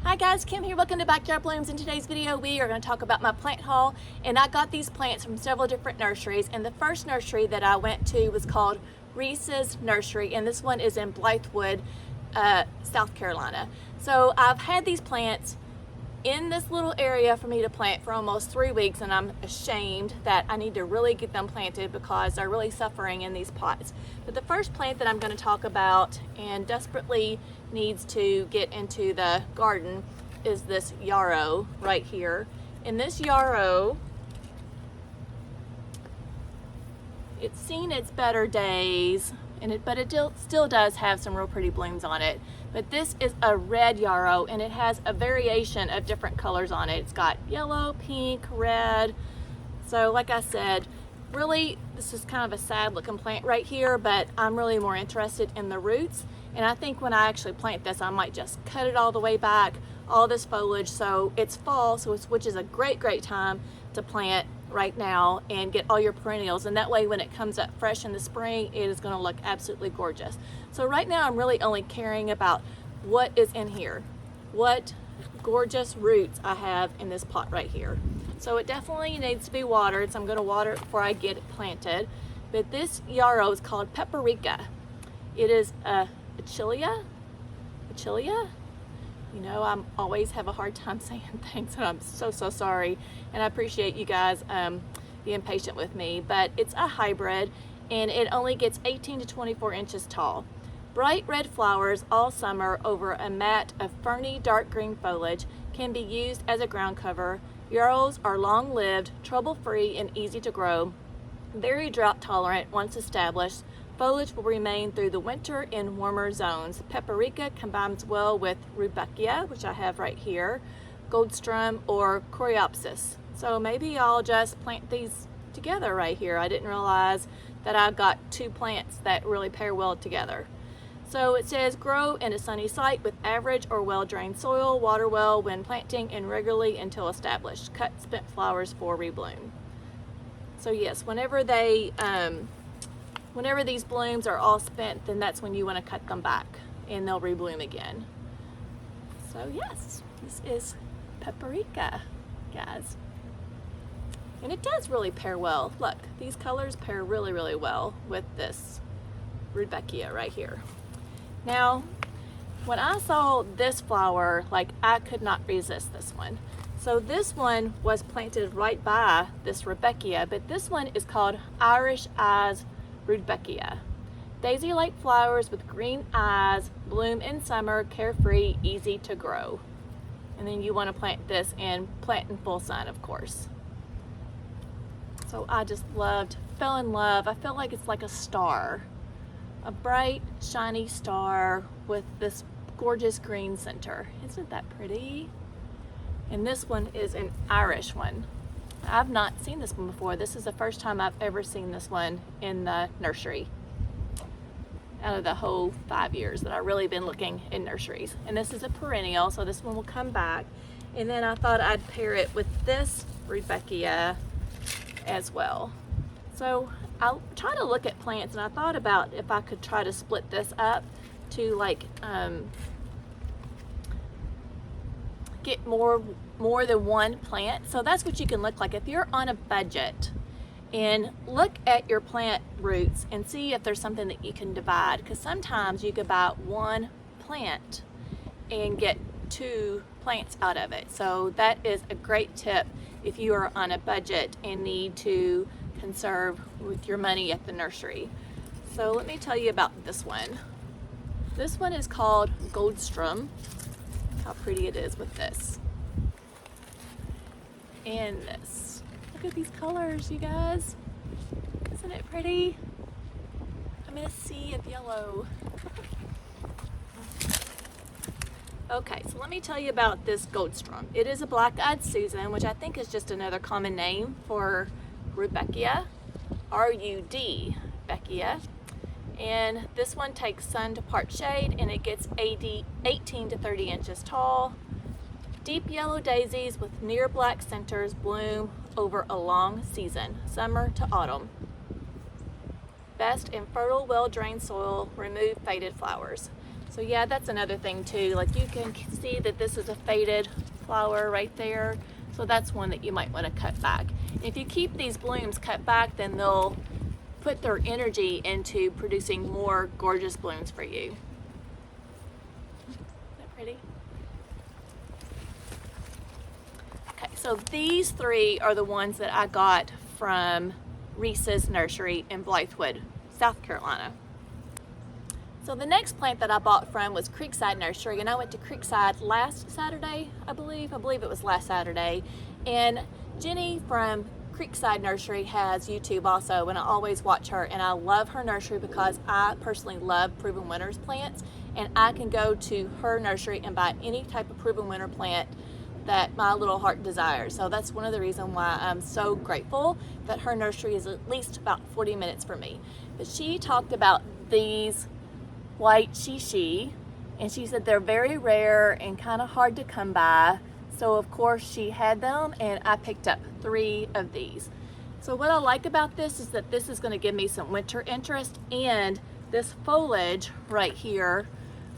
Hi guys, Kim here. Welcome to Backyard Blooms. In today's video, we are going to talk about my plant haul, and I got these plants from several different nurseries. And the first nursery that I went to was called Reece's Nursery, and this one is in Blythewood, South Carolina. So I've had these plants in this little area for me to plant for almost 3 weeks, and I'm ashamed that I need to really get them planted because they're really suffering in these pots. But the first plant that I'm going to talk about and desperately needs to get into the garden is this yarrow right here. And this yarrow, it's seen its better days, but it still does have some real pretty blooms on it. But this is a red yarrow, and it has a variation of different colors on it. It's got yellow, pink, red. So like I said, really this is kind of a sad looking plant right here, but I'm really more interested in the roots. And I think when I actually plant this, I might just cut it all the way back, all this foliage. So it's fall, which is a great time to plant right now and get all your perennials, and that way when it comes up fresh in the spring, it is going to look absolutely gorgeous. So right now I'm really only caring about what is in here, what gorgeous roots I have in this pot right here. So it definitely needs to be watered, so I'm going to water it before I get it planted. But this yarrow is called paprika. It is a Achillea. You know, I always have a hard time saying things, and I'm so sorry. And I appreciate you guys being patient with me. But it's a hybrid, and it only gets 18 to 24 inches tall. Bright red flowers all summer over a mat of ferny dark green foliage, can be used as a ground cover. Yarrows are long-lived, trouble-free, and easy to grow. Very drought tolerant once established. Foliage will remain through the winter in warmer zones. Paprika combines well with Rudbeckia, which I have right here, Goldstrum, or Coreopsis. So maybe I'll just plant these together right here. I didn't realize that I've got two plants that really pair well together. So it says grow in a sunny site with average or well-drained soil, water well when planting, and regularly until established. Cut spent flowers for rebloom. So yes, whenever these blooms are all spent, then that's when you want to cut them back and they'll rebloom again. So yes, this is paprika, guys. And it does really pair well. Look, these colors pair really well with this Rudbeckia right here. Now, when I saw this flower, like, I could not resist this one. So this one was planted right by this Rudbeckia, but this one is called Irish Eyes Rudbeckia. Daisy-like flowers with green eyes, bloom in summer, carefree, easy to grow. And then you want to plant this and plant in full sun, of course. So I just fell in love. I feel like it's like a star, a bright, shiny star with this gorgeous green center. Isn't that pretty? And this one is an Irish one. I've not seen this one before. This is the first time I've ever seen this one in the nursery out of the whole 5 years that I've really been looking in nurseries. And this is a perennial, so this one will come back. And then I thought I'd pair it with this Rudbeckia as well. So I'll try to look at plants, and I thought about if I could try to split this up to like get more than one plant. So that's what you can look like if you're on a budget, and look at your plant roots and see if there's something that you can divide, because sometimes you could buy one plant and get 2 plants out of it. So that is a great tip if you are on a budget and need to conserve with your money at the nursery. So let me tell you about this one. This one is called Goldstrum. How pretty it is with this and this. Look at these colors, you guys. Isn't it pretty? I'm in a sea of yellow. Okay, so let me tell you about this Goldstrum. It is a black-eyed Susan, which I think is just another common name for Rudbeckia, Rudbeckia. And this one takes sun to part shade, and it gets 18 to 30 inches tall. Deep yellow daisies with near black centers bloom over a long season, summer to autumn. Best in fertile, well-drained soil, remove faded flowers. So yeah, that's another thing too. Like you can see that this is a faded flower right there. So that's one that you might want to cut back. If you keep these blooms cut back, then they'll put their energy into producing more gorgeous blooms for you. Isn't that pretty? Okay, so these three are the ones that I got from Reece's Nursery in Blythewood, South Carolina. So the next plant that I bought from was Creekside Nursery, and I went to Creekside last Saturday, I believe it was last Saturday. And Jenny from Creekside Nursery has YouTube also, and I always watch her, and I love her nursery because I personally love Proven Winners plants, and I can go to her nursery and buy any type of Proven Winner plant that my little heart desires. So that's one of the reasons why I'm so grateful that her nursery is at least about 40 minutes from me. But she talked about these white shishi, and she said they're very rare and kind of hard to come by. So of course she had them, and I picked up 3 of these. So what I like about this is that this is going to give me some winter interest, and this foliage right here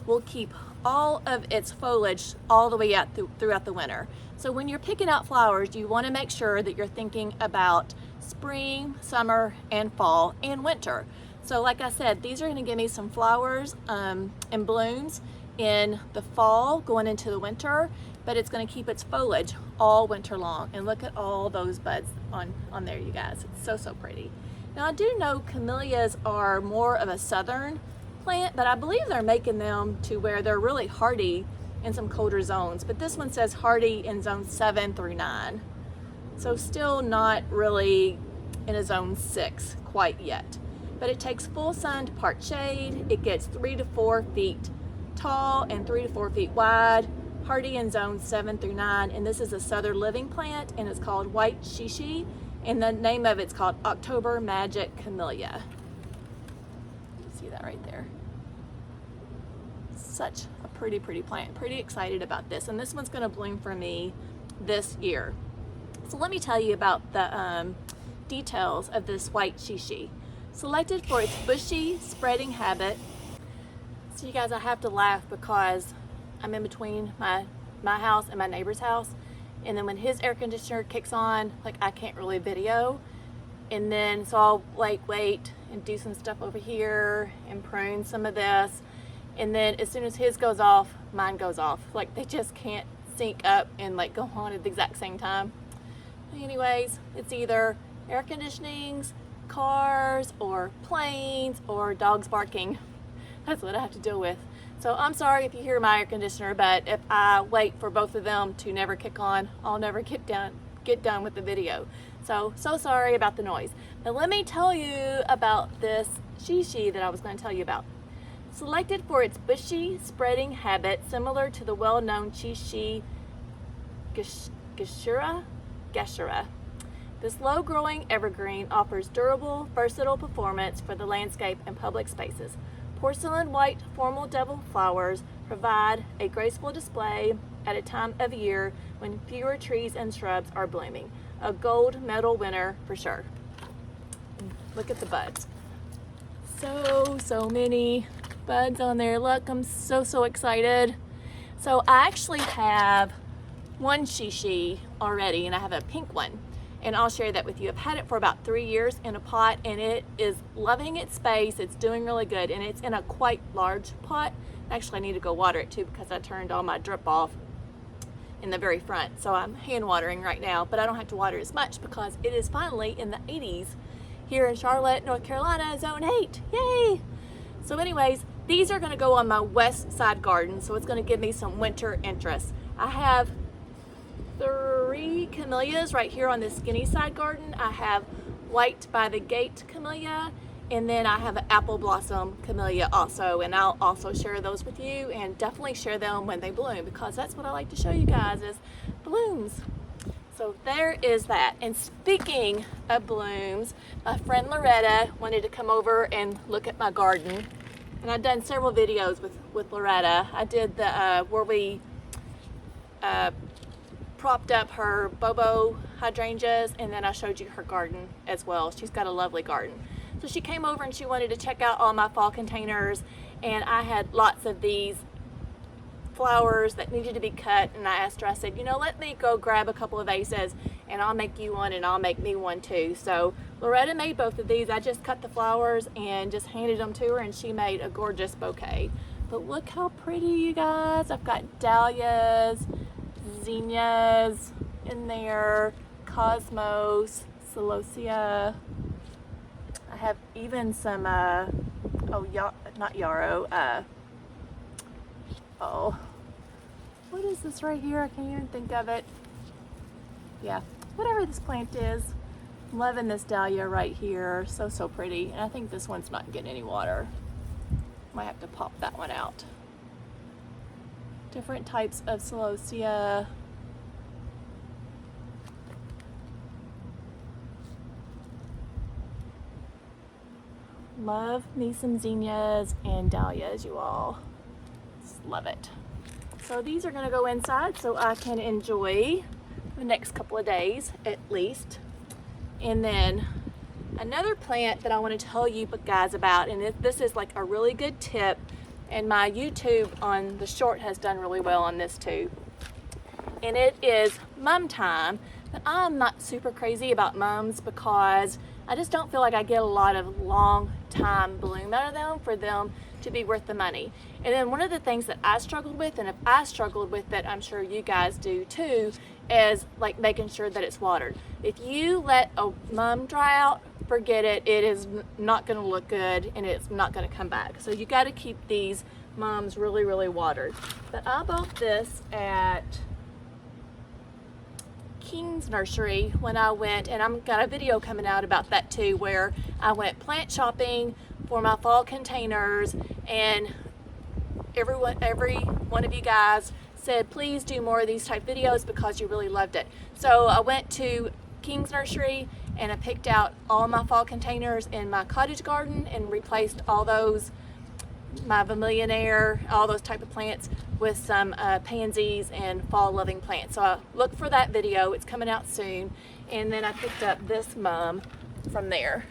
will keep all of its foliage all the way out throughout the winter. So when you're picking out flowers, you want to make sure that you're thinking about spring, summer, and fall, and winter. So like I said, these are going to give me some flowers and blooms in the fall going into the winter, but it's going to keep its foliage all winter long. And look at all those buds on there, you guys. It's so, so pretty. Now I do know camellias are more of a southern plant, but I believe they're making them to where they're really hardy in some colder zones. But this one says hardy in zones 7 through 9. So still not really in a zone 6 quite yet. But it takes full sun to part shade. It gets 3 to 4 feet tall and 3 to 4 feet wide. Hardy in zones 7 through 9. And this is a southern living plant, and it's called white shishi. And the name of it's called October Magic Camellia. You see that right there. Such a pretty, pretty plant. Pretty excited about this. And this one's going to bloom for me this year. So let me tell you about the details of this white shishi. Selected for its bushy, spreading habit. So you guys, I have to laugh because I'm in between my house and my neighbor's house. And then when his air conditioner kicks on, like I can't really video. And then so I'll like wait and do some stuff over here and prune some of this. And then as soon as his goes off, mine goes off. Like they just can't sync up and like go on at the exact same time. Anyways, it's either air conditionings, cars, or planes, or dogs barking. That's what I have to deal with. So I'm sorry if you hear my air conditioner, but if I wait for both of them to never kick on, I'll never get done with the video. So sorry about the noise. Now let me tell you about this shishi that I was going to tell you about. Selected for its bushy spreading habit similar to the well-known shishi gashira. This low-growing evergreen offers durable, versatile performance for the landscape and public spaces. Porcelain white formal double flowers provide a graceful display at a time of year when fewer trees and shrubs are blooming. A gold medal winner for sure. Look at the buds. So many buds on there. Look, I'm so excited. So I actually have one shishi already, and I have a pink one. And I'll share that with you. I've had it for about 3 years in a pot, and it is loving its space. It's doing really good, and it's in a quite large pot. Actually, I need to go water it too because I turned all my drip off in the very front. So I'm hand watering right now, but I don't have to water as much because it is finally in the 80s here in Charlotte, North Carolina, zone 8. Yay! So anyways, these are gonna go on my west side garden, so it's gonna give me some winter interest. I have 3 camellias right here on the skinny side garden. I have white by the gate camellia, and then I have an apple blossom camellia also, and I'll also share those with you, and definitely share them when they bloom because that's what I like to show you guys is blooms. So there is that. And speaking of blooms, my friend Loretta wanted to come over and look at my garden, and I've done several videos with Loretta. I did the where we propped up her bobo hydrangeas, and then I showed you her garden as well. She's got a lovely garden. So she came over and she wanted to check out all my fall containers, and I had lots of these flowers that needed to be cut, and I asked her, I said, you know, let me go grab a couple of vases and I'll make you one and I'll make me one too. So Loretta made both of these. I just cut the flowers and just handed them to her, and she made a gorgeous bouquet. But look how pretty, you guys. I've got dahlias, zinnias in there, cosmos, celosia. I have even some not yarrow, what is this right here? I can't even think of it. Yeah, whatever this plant is. I'm loving this dahlia right here. So pretty. And I think this one's not getting any water. Might have to pop that one out. Different types of celosia. Love me some zinnias and dahlias, you all. Just love it. So these are gonna go inside so I can enjoy the next couple of days at least. And then another plant that I want to tell you guys about, and this is like a really good tip, and my YouTube on the short has done really well on this too. And it is mum time. But I'm not super crazy about mums because I just don't feel like I get a lot of long time bloom out of them for them to be worth the money. And then one of the things that I struggled with, and if I struggled with it, I'm sure you guys do too, is like making sure that it's watered. If you let a mum dry out, forget it. It is not going to look good and it's not going to come back. So you got to keep these mums really watered. But I bought this at King's Nursery when I went, and I've got a video coming out about that too, where I went plant shopping for my fall containers, and every one of you guys said please do more of these type videos because you really loved it. So I went to King's Nursery and I picked out all my fall containers in my cottage garden and replaced all those, my vermillionaire, all those type of plants with some pansies and fall loving plants. So look for that video, it's coming out soon. And then I picked up this mum from there.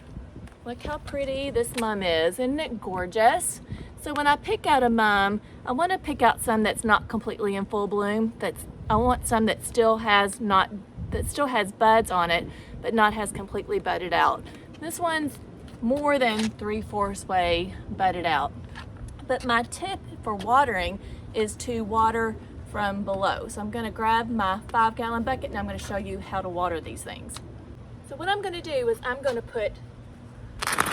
Look how pretty this mum is, isn't it gorgeous? So when I pick out a mum, I want to pick out some that's not completely in full bloom. I want some that still has buds on it, but not has completely budded out. This one's more than 3/4 way budded out. But my tip for watering is to water from below. So I'm going to grab my 5-gallon bucket and I'm going to show you how to water these things. So what I'm going to do is I'm going to put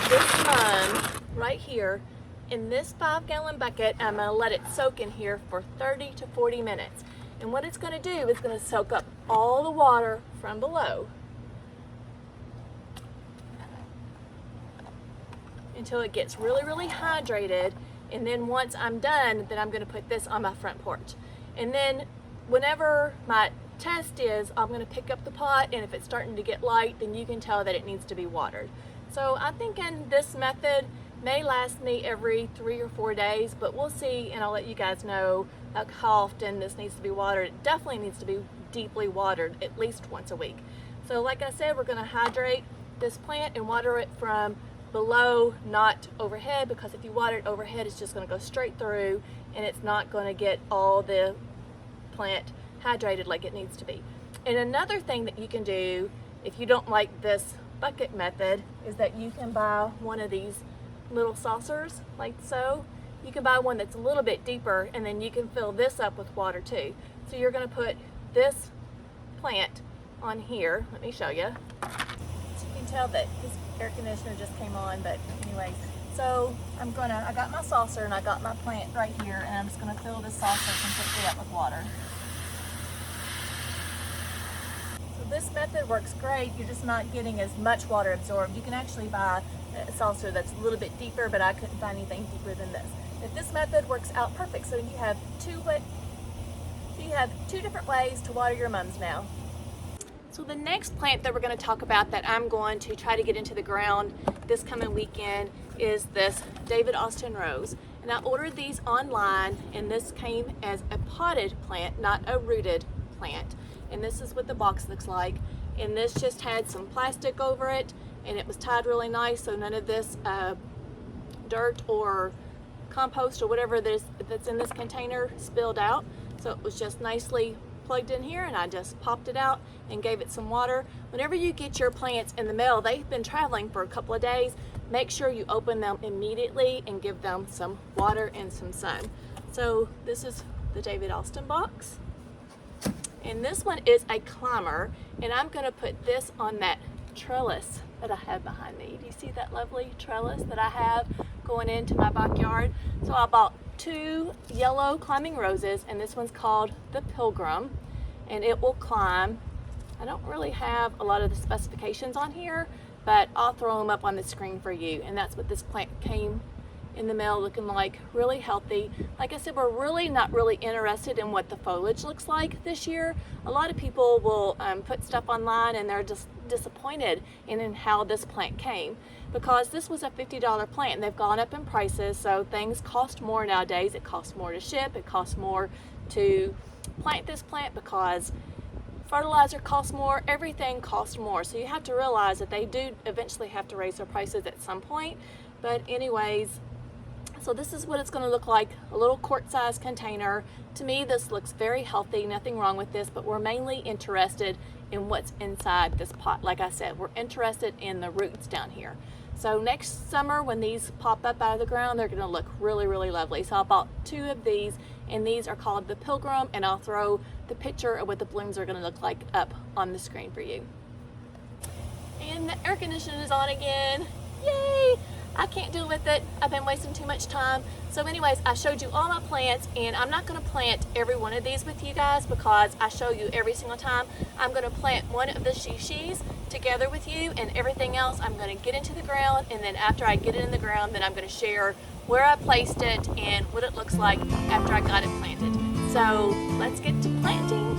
this mum right here in this 5-gallon bucket. I'm going to let it soak in here for 30 to 40 minutes. And what it's going to do is going to soak up all the water from below until it gets really hydrated. And then once I'm done, then I'm going to put this on my front porch. And then whenever my test is, I'm going to pick up the pot, and if it's starting to get light, then you can tell that it needs to be watered. So I'm thinking this method may last me every 3 or 4 days, but we'll see, and I'll let you guys know how often this needs to be watered. It definitely needs to be deeply watered at least once a week. So like I said, we're going to hydrate this plant and water it from below, not overhead, because if you water it overhead, it's just going to go straight through and it's not going to get all the plant hydrated like it needs to be. And another thing that you can do if you don't like this bucket method is that you can buy one of these little saucers like so. You can buy one that's a little bit deeper, and then you can fill this up with water too. So you're going to put this plant on here. Let me show you. So you can tell that this air conditioner just came on, but anyways. So I got my saucer and I got my plant right here, and I'm just going to fill this saucer completely up with water. So this method works great. You're just not getting as much water absorbed. You can actually buy a saucer that's a little bit deeper, but I couldn't find anything deeper than this. But this method works out perfect. So you have two different ways to water your mums now. So the next plant that we're going to talk about that I'm going to try to get into the ground this coming weekend is this David Austin Rose. And I ordered these online, and this came as a potted plant, not a rooted plant. And this is what the box looks like. And this just had some plastic over it, and it was tied really nice, so none of this dirt or compost or whatever that's in this container spilled out. So it was just nicely plugged in here, and I just popped it out and gave it some water. Whenever you get your plants in the mail, they've been traveling for a couple of days, make sure you open them immediately and give them some water and some sun. So this is the David Austin box, and this one is a climber, and I'm going to put this on that trellis that I have behind me. Do you see that lovely trellis that I have going into my backyard? So I bought 2 yellow climbing roses, and this one's called the Pilgrim, and it will climb. I don't really have a lot of the specifications on here, but I'll throw them up on the screen for you. And that's what this plant came in the mail looking like, really healthy. Like I said, we're really not really interested in what the foliage looks like this year. A lot of people will put stuff online and they're just disappointed in how this plant came, because this was a $50 plant and they've gone up in prices, so things cost more nowadays. It costs more to ship, it costs more to plant this plant because fertilizer costs more, everything costs more. So you have to realize that they do eventually have to raise their prices at some point. But anyways, so this is what it's going to look like, a little quart-sized container. To me, this looks very healthy, nothing wrong with this, but we're mainly interested in what's inside this pot. Like I said, we're interested in the roots down here. So next summer, when these pop up out of the ground, they're going to look really, really lovely. So I bought 2 of these, and these are called the Pilgrim, and I'll throw the picture of what the blooms are going to look like up on the screen for you. And the air conditioner is on again. Yay! I can't deal with it. I've been wasting too much time. So anyways, I showed you all my plants, and I'm not going to plant every one of these with you guys because I show you every single time. I'm going to plant one of the shishis together with you, and everything else I'm going to get into the ground, and then after I get it in the ground, then I'm going to share where I placed it and what it looks like after I got it planted. So let's get to planting.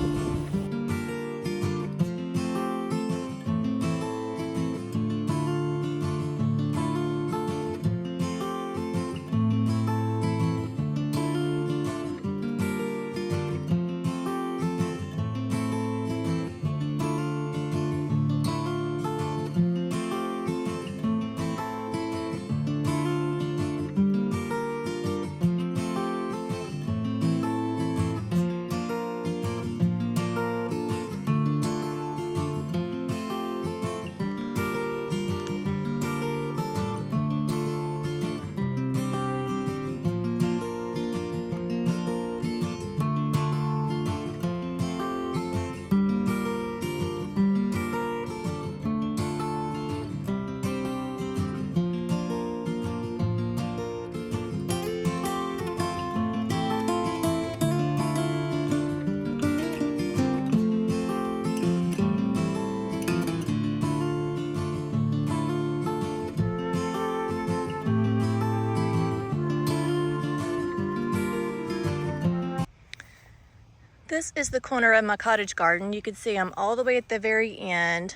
This is the corner of my cottage garden. You can see I'm all the way at the very end.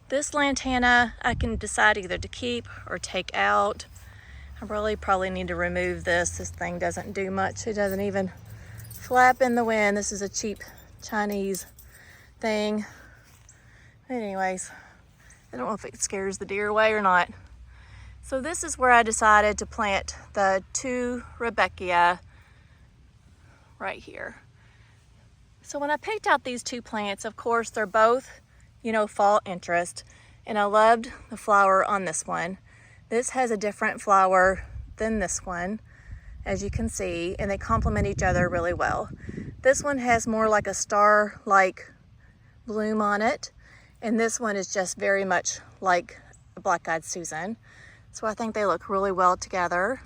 This lantana I can decide either to keep or take out. I really probably need to remove this. This thing doesn't do much. It doesn't even flap in the wind. This is a cheap Chinese thing. But anyways, I don't know if it scares the deer away or not. So this is where I decided to plant the 2 Rebecca right here. So when I picked out these 2 plants, of course, they're both, fall interest. And I loved the flower on this one. This has a different flower than this one, as you can see, and they complement each other really well. This one has more like a star-like bloom on it, and this one is just very much like a black-eyed Susan. So I think they look really well together.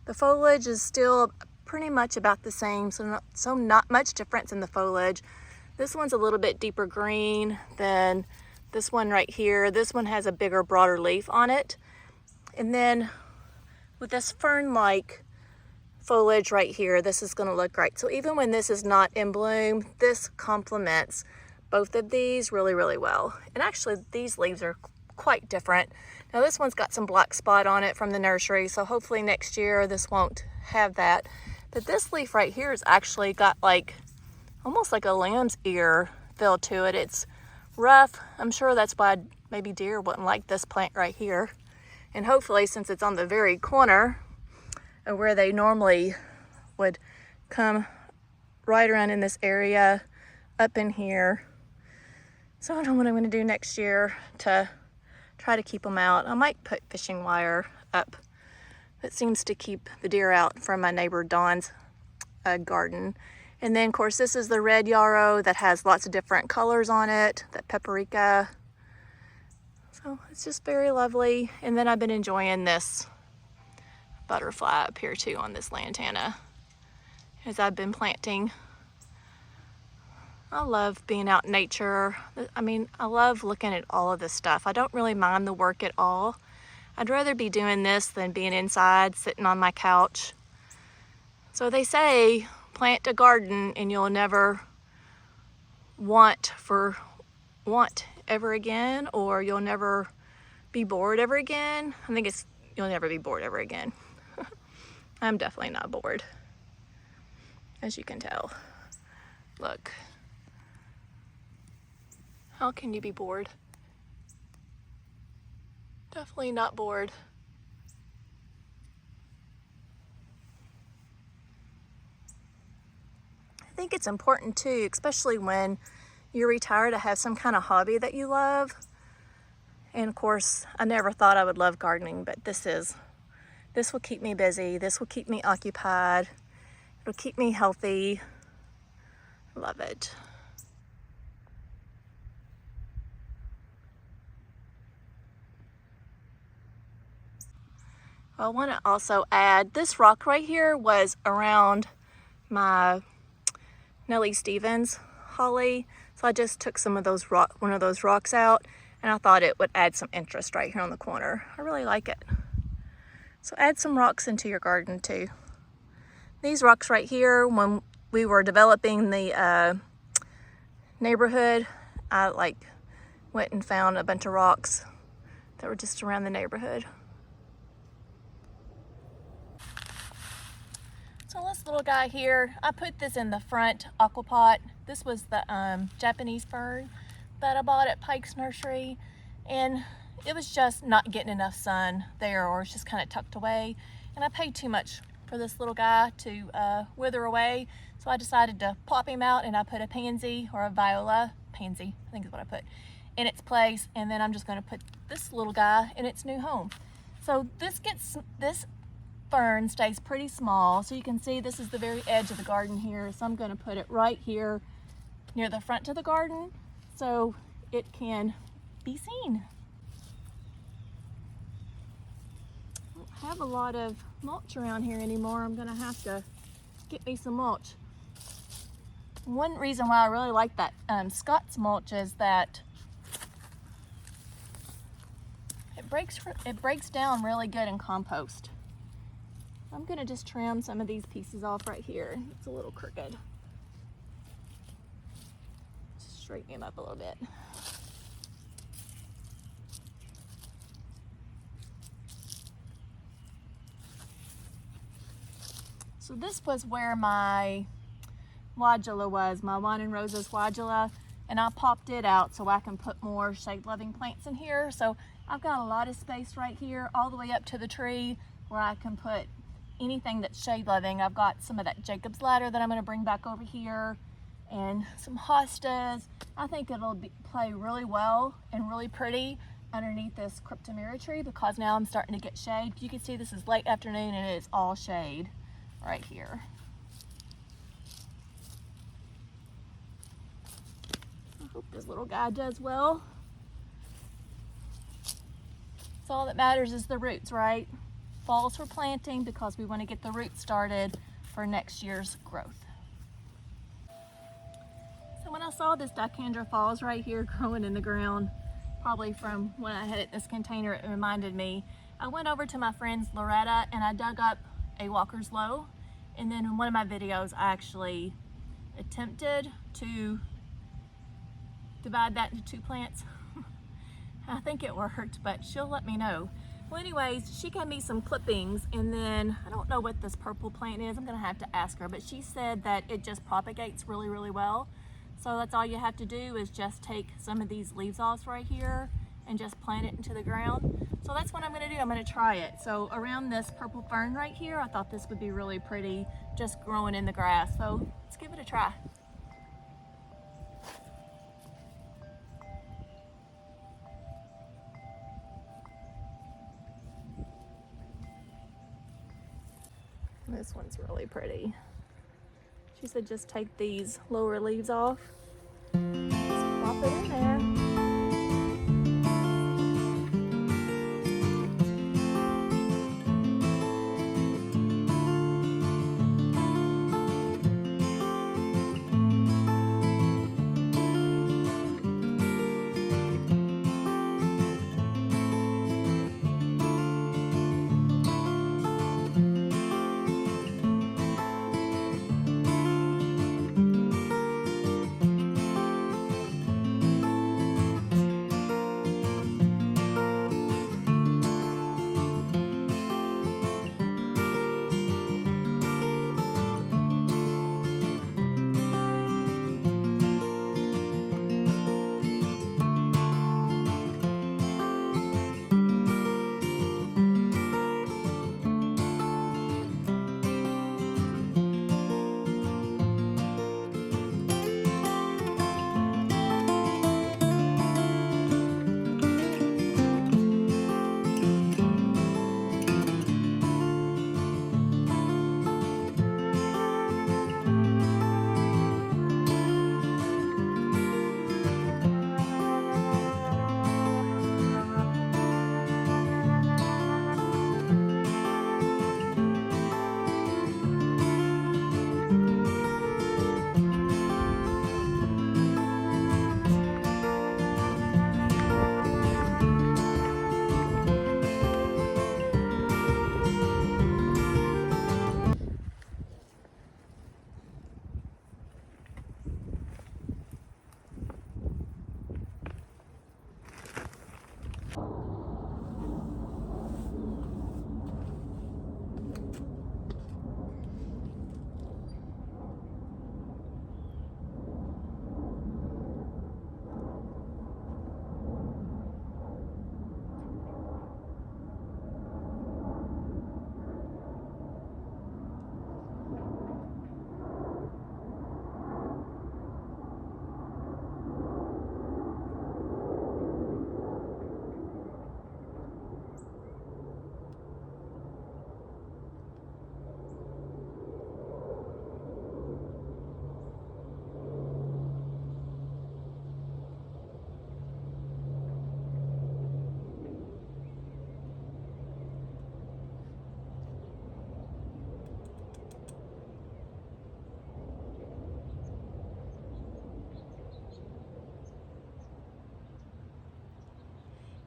The foliage is still pretty much about the same, so not much difference in the foliage. This one's a little bit deeper green than this one right here. This one has a bigger, broader leaf on it. And then with this fern-like foliage right here, this is going to look great. So even when this is not in bloom, this complements both of these really, really well. And actually, these leaves are quite different. Now this one's got some black spot on it from the nursery, so hopefully next year this won't have that. But this leaf right here has actually got almost like a lamb's ear feel to it. It's rough. I'm sure that's why maybe deer wouldn't like this plant right here. And hopefully, since it's on the very corner, where they normally would come right around in this area up in here. So I don't know what I'm going to do next year to try to keep them out. I might put fishing wire up. That seems to keep the deer out from my neighbor Dawn's garden. And then of course this is the red yarrow that has lots of different colors on it, that paprika. So it's just very lovely. And then I've been enjoying this butterfly up here too on this lantana as I've been planting. I love being out in nature. I mean, I love looking at all of this stuff. I don't really mind the work at all. I'd rather be doing this than being inside, sitting on my couch. So they say, plant a garden and you'll never want ever again, or you'll never be bored ever again. I think it's you'll never be bored ever again. I'm definitely not bored, as you can tell. Look. How can you be bored? Definitely not bored. I think it's important too, especially when you're retired, to have some kind of hobby that you love. And of course, I never thought I would love gardening, but this will keep me busy. This will keep me occupied. It'll keep me healthy. Love it. I want to also add, this rock right here was around my Nellie Stevens holly. So I just took some of those one of those rocks out, and I thought it would add some interest right here on the corner. I really like it. So add some rocks into your garden too. These rocks right here, when we were developing the neighborhood, I went and found a bunch of rocks that were just around the neighborhood. So this little guy here, I put this in the front aquapot. This was the Japanese fern that I bought at Pike's Nursery, and it was just not getting enough sun there, or it's just kind of tucked away, and I paid too much for this little guy to wither away, so I decided to pop him out, and I put a pansy, or a viola, pansy I think is what I put, in its place, and then I'm just going to put this little guy in its new home. So this fern stays pretty small, so you can see this is the very edge of the garden here, so I'm going to put it right here near the front of the garden so it can be seen. I don't have a lot of mulch around here anymore. I'm going to have to get me some mulch. One reason why I really like that Scott's mulch is that it breaks down really good in compost. I'm going to just trim some of these pieces off right here. It's a little crooked. Straighten him up a little bit. So this was where my wadula was, my wine and roses wadula, and I popped it out so I can put more shade-loving plants in here. So I've got a lot of space right here all the way up to the tree where I can put anything that's shade-loving. I've got some of that Jacob's ladder that I'm going to bring back over here, and some hostas. I think it'll play really well and really pretty underneath this cryptomeria tree, because now I'm starting to get shade. You can see this is late afternoon and it is all shade right here. I hope this little guy does well. So all that matters is the roots, right? Fall's for planting, because we want to get the roots started for next year's growth. So when I saw this Dicandra falls right here growing in the ground, probably from when I had it in this container, it reminded me. I went over to my friend's Loretta and I dug up a Walker's Low, and then in one of my videos I actually attempted to divide that into two plants. I think it worked, but she'll let me know. Well, anyways, she gave me some clippings, and then I don't know what this purple plant is. I'm gonna have to ask her, but she said that it just propagates really, really well. So that's all you have to do is just take some of these leaves off right here and just plant it into the ground. So that's what I'm gonna do. I'm gonna try it. So around this purple fern right here, I thought this would be really pretty just growing in the grass. So let's give it a try. This one's really pretty. She said just take these lower leaves off. Just plop it in there.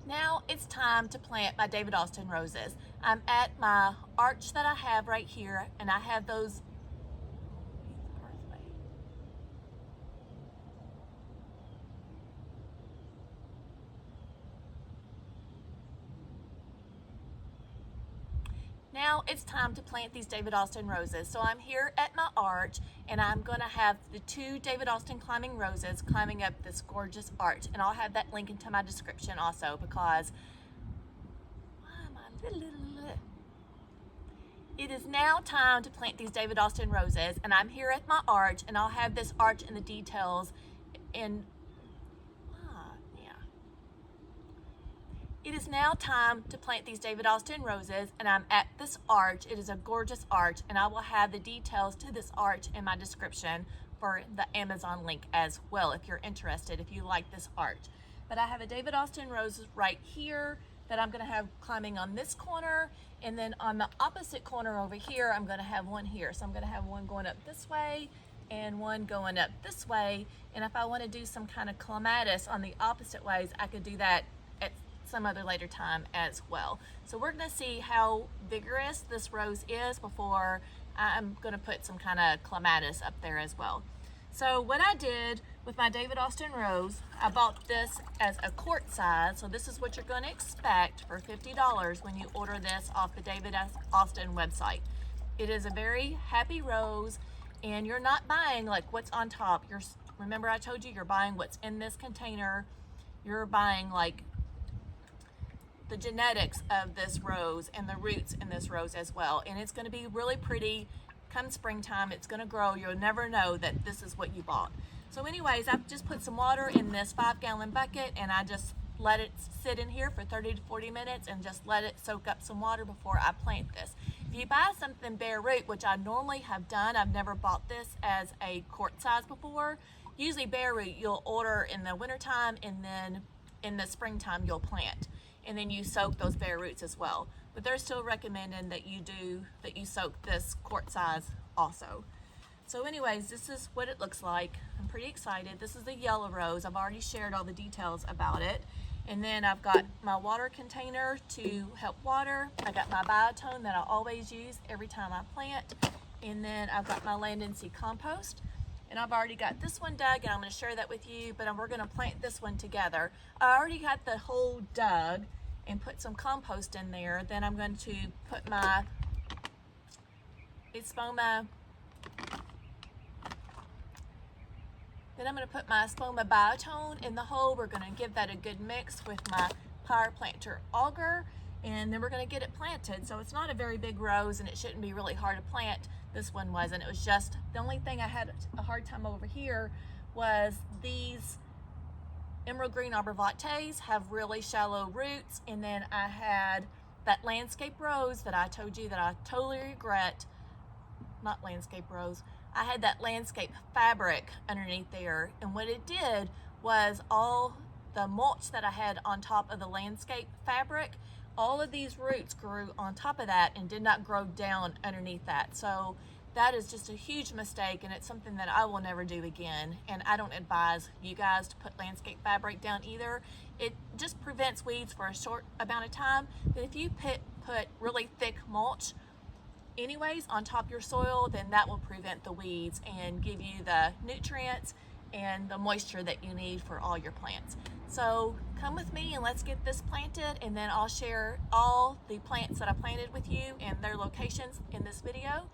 Now it's time to plant my David Austin roses. I'm at my arch that I have right here, and I have those. Now it's time to plant these David Austin roses. So I'm here at my arch, and I'm gonna have the 2 David Austin climbing roses climbing up this gorgeous arch. And I'll have that link into my description also, because it is now time to plant these David Austin roses, and I'm here at my arch, and I'll have this arch in the details in It is now time to plant these David Austin roses, and I'm at this arch. It is a gorgeous arch, and I will have the details to this arch in my description for the Amazon link as well if you're interested, if you like this arch. But I have a David Austin rose right here that I'm gonna have climbing on this corner, and then on the opposite corner over here, I'm gonna have one here. So I'm gonna have one going up this way and one going up this way. And if I wanna do some kind of clematis on the opposite ways, I could do that at some other later time as well. So we're gonna see how vigorous this rose is before I'm gonna put some kind of clematis up there as well. So what I did with my David Austin rose, I bought this as a quart size. So this is what you're gonna expect for $50 when you order this off the David Austin website. It is a very happy rose, and you're not buying like what's on top. Remember I told you you're buying what's in this container. You're buying like the genetics of this rose and the roots in this rose as well. And it's going to be really pretty. Come springtime, it's going to grow. You'll never know that this is what you bought. So anyways, I've just put some water in this 5-gallon bucket, and I just let it sit in here for 30 to 40 minutes and just let it soak up some water before I plant this. If you buy something bare root, which I normally have done, I've never bought this as a quart size before. Usually bare root you'll order in the wintertime, and then in the springtime you'll plant. And then you soak those bare roots as well. But they're still recommending that you soak this quart size also. So anyways, this is what it looks like. I'm pretty excited. This is the yellow rose. I've already shared all the details about it. And then I've got my water container to help water. I got my biotone that I always use every time I plant. And then I've got my land and seed compost. And I've already got this one dug, and I'm going to share that with you, but we're going to plant this one together. I already got the hole dug and put some compost in there. Then I'm going to put my spoma biotone in the hole. We're going to give that a good mix with my power planter auger, and then we're going to get it planted. So it's not a very big rose, and it shouldn't be really hard to plant. This one wasn't. It was just, the only thing I had a hard time over here was these emerald green arborvitaes have really shallow roots, and then I had that landscape rose that I told you that I totally regret. Not landscape rose. I had that landscape fabric underneath there, and what it did was all the mulch that I had on top of the landscape fabric, all of these roots grew on top of that and did not grow down underneath that. So that is just a huge mistake, and it's something that I will never do again. And I don't advise you guys to put landscape fabric down either. It just prevents weeds for a short amount of time. But if you put really thick mulch anyways on top of your soil, then that will prevent the weeds and give you the nutrients and the moisture that you need for all your plants. So come with me and let's get this planted, and then I'll share all the plants that I planted with you and their locations in this video.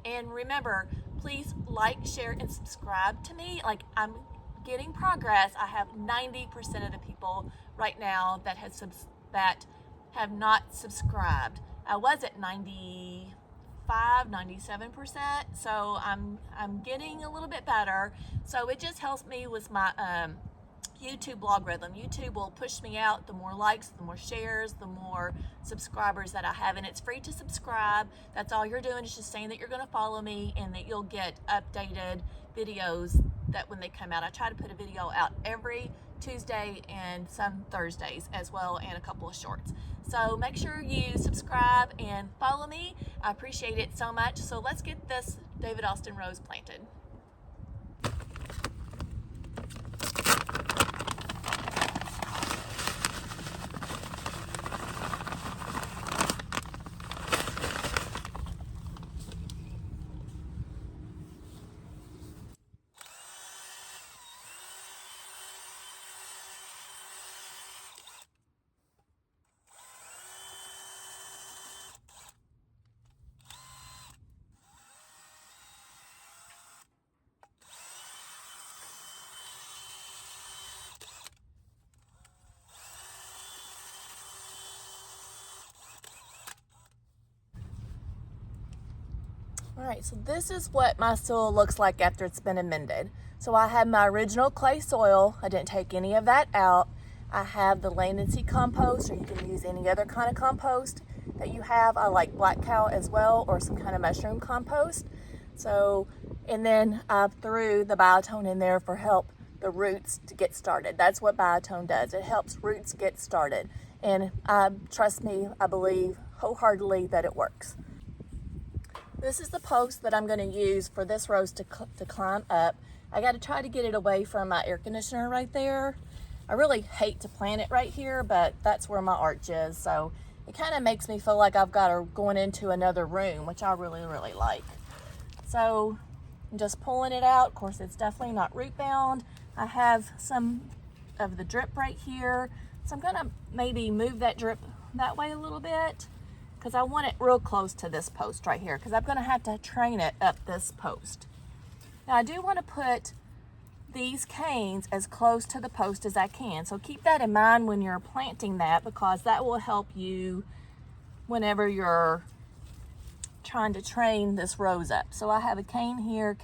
And remember, please like, share, and subscribe to me. Like, I'm getting progress. I have 90% of the people right now that have not subscribed. I was at 97%, so I'm getting a little bit better. So it just helps me with my YouTube logarithm. YouTube will push me out. The more likes, the more shares, the more subscribers that I have, and it's free to subscribe. That's all you're doing, is just saying that you're going to follow me, and that you'll get updated videos that when they come out. I try to put a video out every Tuesday and some Thursdays as well, and a couple of shorts. So make sure you subscribe and follow me. I appreciate it so much. So let's get this David Austin rose planted. All right, so this is what my soil looks like after it's been amended. So I have my original clay soil. I didn't take any of that out. I have the land and seed compost, or you can use any other kind of compost that you have. I like black cow as well, or some kind of mushroom compost. So, and then I threw the biotone in there for help the roots to get started. That's what biotone does. It helps roots get started. And trust me, I believe wholeheartedly that it works. This is the post that I'm going to use for this rose to climb up. I got to try to get it away from my air conditioner right there. I really hate to plant it right here, but that's where my arch is. So it kind of makes me feel like I've got her going into another room, which I really, really like. So I'm just pulling it out. Of course, it's definitely not root bound. I have some of the drip right here. So I'm going to maybe move that drip that way a little bit, because I want it real close to this post right here, because I'm going to have to train it up this post. Now I do want to put these canes as close to the post as I can. So keep that in mind when you're planting that, because that will help you whenever you're trying to train this rose up. So I have a cane here,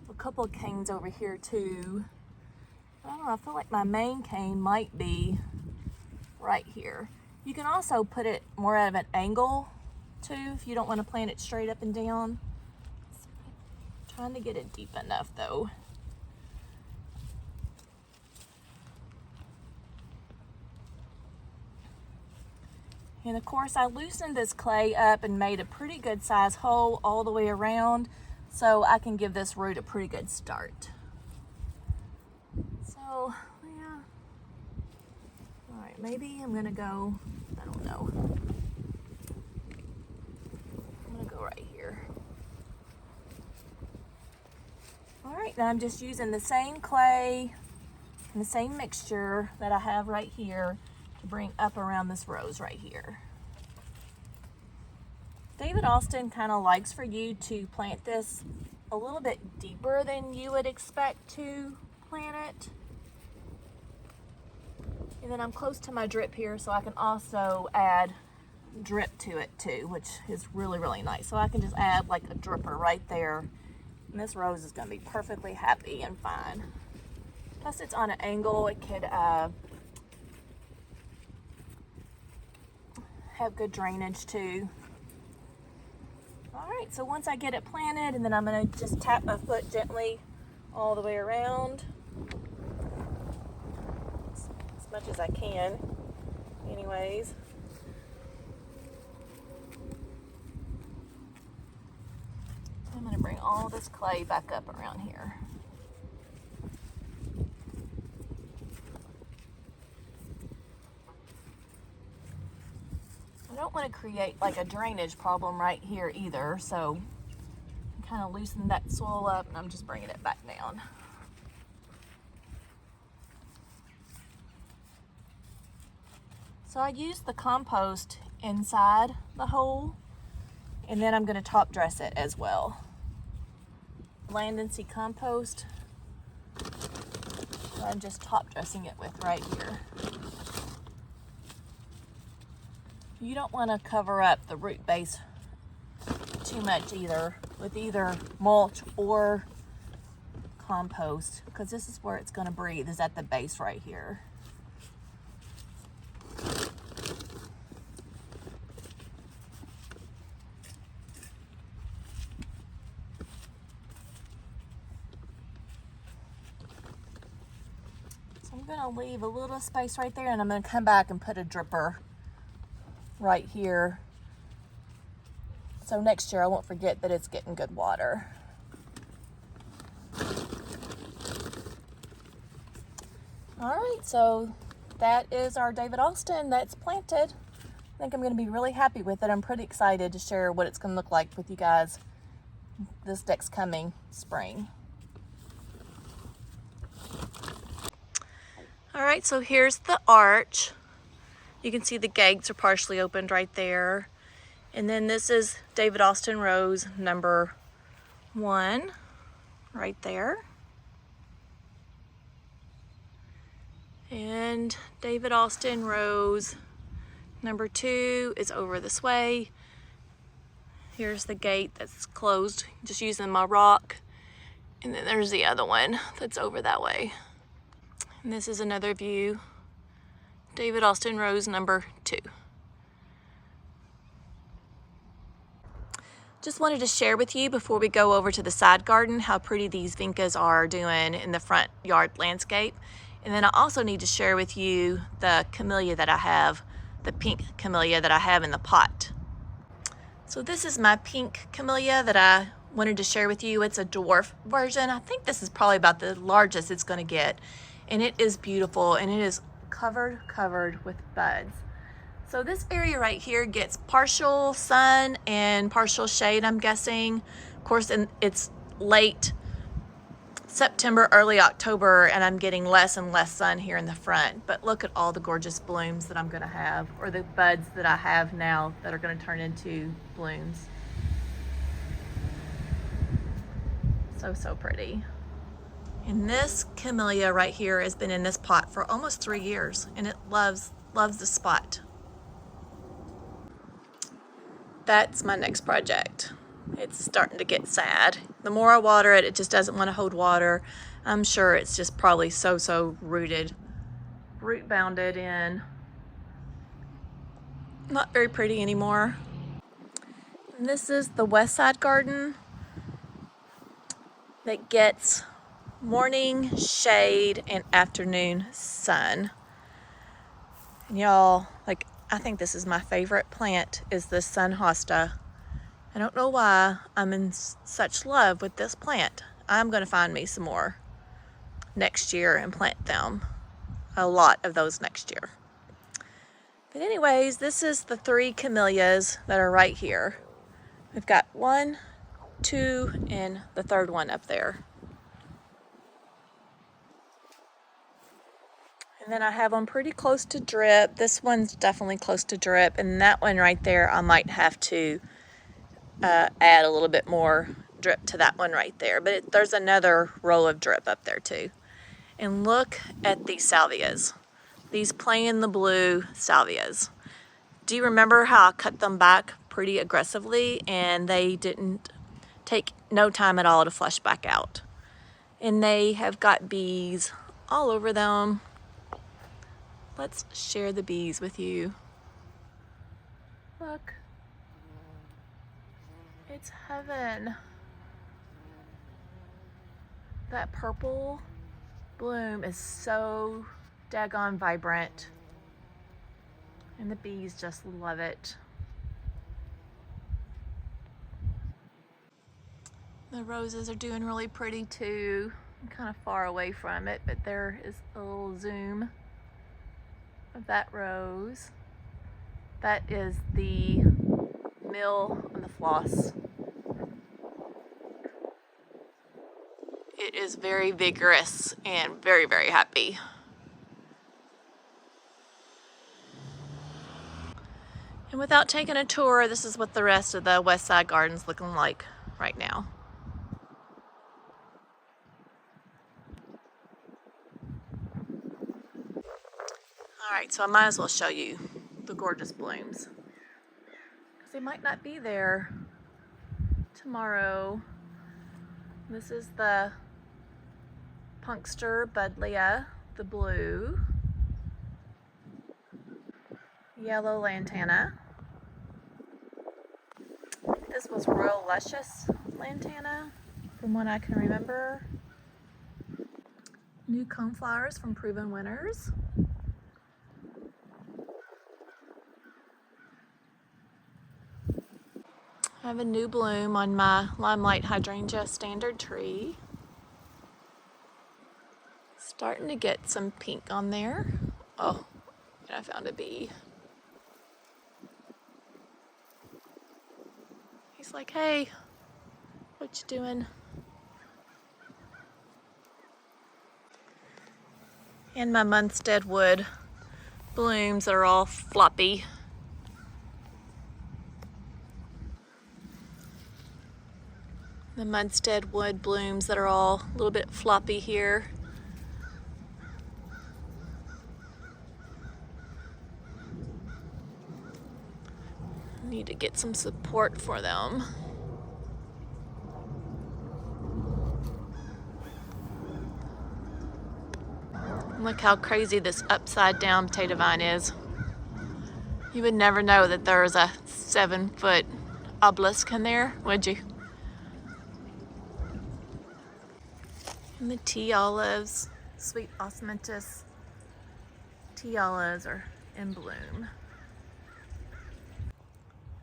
a couple of canes over here too. I don't know, I feel like my main cane might be right here. You can also put it more at an angle too if you don't want to plant it straight up and down. Trying to get it deep enough though. And of course I loosened this clay up and made a pretty good size hole all the way around so I can give this root a pretty good start. So yeah, all right, maybe I'm gonna go, I don't know, I'm gonna go right here. All right, now I'm just using the same clay and the same mixture that I have right here to bring up around this rose right here. David Austin kind of likes for you to plant this a little bit deeper than you would expect to plant it. And then I'm close to my drip here, so I can also add drip to it too, which is really, really nice. So I can just add like a dripper right there. And this rose is going to be perfectly happy and fine. Plus it's on an angle, it could have good drainage too. All right, so once I get it planted, and then I'm going to just tap my foot gently all the way around as much as I can anyways. I'm going to bring all this clay back up around here. I don't want to create like a drainage problem right here either, so I'm kind of loosening that soil up and I'm just bringing it back down. So I used the compost inside the hole, and then I'm going to top dress it as well. Land and Sea compost. So I'm just top dressing it with right here. You don't want to cover up the root base too much either with either mulch or compost, because this is where it's going to breathe, is at the base right here. I'm going to leave a little space right there, and I'm going to come back and put a dripper right here. So next year I won't forget that it's getting good water. All right, so that is our David Austin that's planted. I think I'm going to be really happy with it. I'm pretty excited to share what it's going to look like with you guys this next coming spring. All right, so here's the arch. You can see the gates are partially opened right there. And then this is David Austin rose number 1 right there. And David Austin rose number 2 is over this way. Here's the gate that's closed, just using my rock. And then there's the other one that's over that way. And this is another view. David Austin rose number 2. Just wanted to share with you before we go over to the side garden how pretty these vincas are doing in the front yard landscape. And then I also need to share with you the camellia that I have, the pink camellia that I have in the pot. So this is my pink camellia that I wanted to share with you. It's a dwarf version. I think this is probably about the largest it's going to get. And it is beautiful, and it is covered with buds. So this area right here gets partial sun and partial shade, I'm guessing. Of course, it's late September, early October, and I'm getting less and less sun here in the front. But look at all the gorgeous blooms that I'm gonna have, or the buds that I have now that are gonna turn into blooms. So pretty. And this Camellia right here has been in this pot for almost 3 years, and it loves the spot. That's my next project. It's starting to get sad. The more I water it, it just doesn't want to hold water. I'm sure it's just probably so root bounded in. Not very pretty anymore. And this is the west side garden that gets morning shade and afternoon sun. And y'all, like, I think this is my favorite plant, is the sun hosta. I don't know why I'm in such love with this plant. I'm gonna find me some more next year and plant them. A lot of those next year. But anyways, this is the 3 camellias that are right here. We've got 1, 2, and the 3rd one up there. And then I have them pretty close to drip. This one's definitely close to drip, and that one right there, I might have to add a little bit more drip to that one right there. But there's another row of drip up there too. And look at these salvias. These plain the blue salvias. Do you remember how I cut them back pretty aggressively and they didn't take no time at all to flush back out? And they have got bees all over them. Let's share the bees with you. Look. It's heaven. That purple bloom is so daggone vibrant. And the bees just love it. The roses are doing really pretty too. I'm kind of far away from it, but there is a little zoom of that rose. That is the mill on the floss. It is very vigorous and very happy. And without taking a tour, this is what the rest of the west side garden's looking like right now. Alright, so I might as well show you the gorgeous blooms, because they might not be there tomorrow. This is the Punkster Buddleia, the blue, yellow lantana. This was Royal Luscious lantana, from what I can remember. New coneflowers from Proven Winners. I have a new bloom on my Limelight Hydrangea standard tree. Starting to get some pink on there. Oh, and I found a bee. He's like, hey, what you doing? And my Munstead wood blooms that are all floppy. The Munstead wood blooms that are all a little bit floppy here. Need to get some support for them. Look how crazy this upside down potato vine is. You would never know that there was a 7-foot obelisk in there, would you? And the tea olives, sweet osmanthus tea olives are in bloom.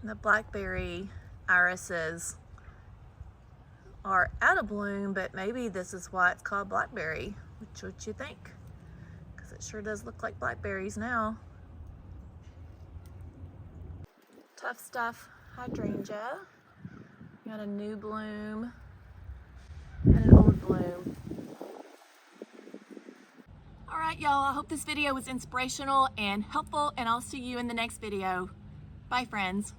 And the blackberry irises are out of bloom, but maybe this is why it's called blackberry. What you think? Because it sure does look like blackberries now. Tough Stuff hydrangea. Got a new bloom and an old bloom. Alright y'all, I hope this video was inspirational and helpful, and I'll see you in the next video. Bye friends.